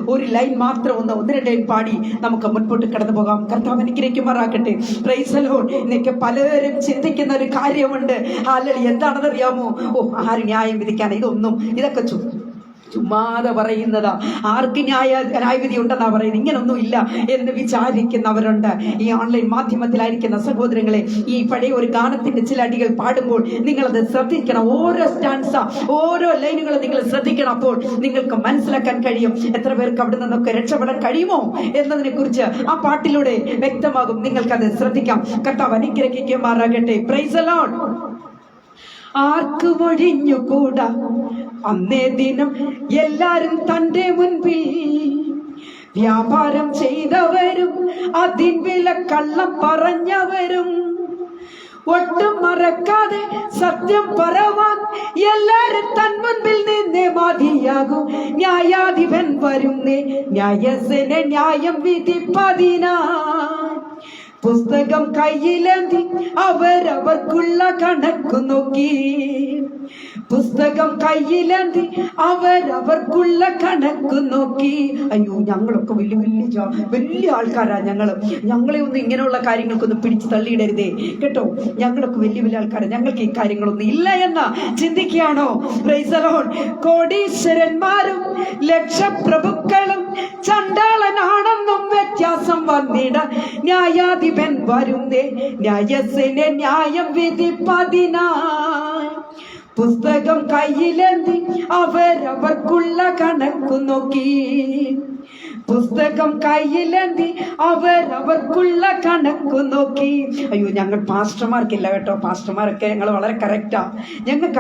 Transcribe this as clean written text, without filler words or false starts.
ഒരു ലൈൻ മാത്രം ഒന്ന് രണ്ട് ലൈൻ പാടി നമുക്ക് മുൻപോട്ട് കടന്നു പോകാം. കർത്താവ് അനുഗ്രഹിക്കുമാറാകട്ടെ. Praise the Lord. ഇന്നൊക്കെ പലരും ചിന്തിക്കുന്ന ഒരു കാര്യമുണ്ട്. ഹല്ലേലൂയ. എന്താണെന്നറിയാമോ? ആര് ന്യായം വിധിക്കാൻ? ഇതൊക്കെ ചുമ്മാതെ പറയുന്നതാ. ആർക്ക് ന്യായവിധി ഉണ്ടെന്നാ പറയുന്നത്. ഇങ്ങനൊന്നും ഇല്ല എന്ന് വിചാരിക്കുന്നവരുണ്ട്. ഈ ഓൺലൈൻ മാധ്യമത്തിലായിരിക്കുന്ന സഹോദരങ്ങളെ, ഈ പഴയ ഒരു ഗാനത്തിന്റെ ചില അടികൾ പാടുമ്പോൾ നിങ്ങളത് ശ്രദ്ധിക്കണം. ഓരോ സ്റ്റാൻസ, ഓരോ ലൈനുകളും നിങ്ങൾ ശ്രദ്ധിക്കണം. അപ്പോൾ നിങ്ങൾക്ക് മനസ്സിലാക്കാൻ കഴിയും എത്ര പേർക്ക് അവിടെ നിന്നൊക്കെ രക്ഷപ്പെടാൻ കഴിയുമോ എന്നതിനെ കുറിച്ച് ആ പാട്ടിലൂടെ വ്യക്തമാകും. നിങ്ങൾക്കത് ശ്രദ്ധിക്കാം. കർത്താവ് അനുഗ്രഹിക്കുമാറാകട്ടെ. Praise the Lord. ആർക്ക് ഒഴിഞ്ഞുകൂടാ അന്നേ ദിനം എല്ലാരും തന്റെ മുൻപിൽ വ്യാപാരം ചെയ്തവരും അതിൻ വില കള്ളം പറഞ്ഞവരും ഒട്ടും മറക്കാതെ സത്യം പറവാൻ എല്ലാരും തൻ മുൻപിൽ നിന്നേ മതിയാകും. ന്യായാധിപൻ വരുന്നേ ന്യായസനെ ന്യായം വിധിപ്പതിനാ. പുസ്തകം കയ്യിലേന്തി അവരവർക്കുള്ള കണക്കു നോക്കി. പുസ്തകം കയ്യിലേന്തി അവരവർക്കുള്ള കണക്കു നോക്കി. അയ്യോ, ഞങ്ങളൊക്കെ വലിയ ആൾക്കാരാ. ഞങ്ങളെ ഒന്നും ഇങ്ങനെയുള്ള കാര്യങ്ങൾക്കൊന്നും പിടിച്ചു തള്ളിയിടരുതേ കേട്ടോ. ഞങ്ങളൊക്കെ വലിയ ആൾക്കാരാ. ഞങ്ങൾക്ക് ഈ കാര്യങ്ങളൊന്നും ഇല്ല എന്ന ചിന്തിക്കുകയാണോ? Praise the Lord. കോടീശ്വരന്മാരും ലക്ഷപ്രഭുക്കളും ചണ്ടാളനാണെന്നും വ്യത്യാസം വന്നിട. ന്യായാധിപൻ വരുന്നേ ന്യായസനെ ന്യായം വിധിപ്പതിനായി. പുസ്തകം കയ്യിലേന്തി അവരവർക്കുള്ള കണക്കു നോക്കി. പുസ്തകം കയ്യിലേന്തി അവരവർക്കുള്ള കണക്കു നോക്കി. അയ്യോ, ഞങ്ങൾ പാസ്റ്റർമാർക്കില്ല കേട്ടോ. പാസ്റ്റർമാരൊക്കെ ഞങ്ങൾ വളരെ കറക്റ്റാ. ഞങ്ങൾക്ക്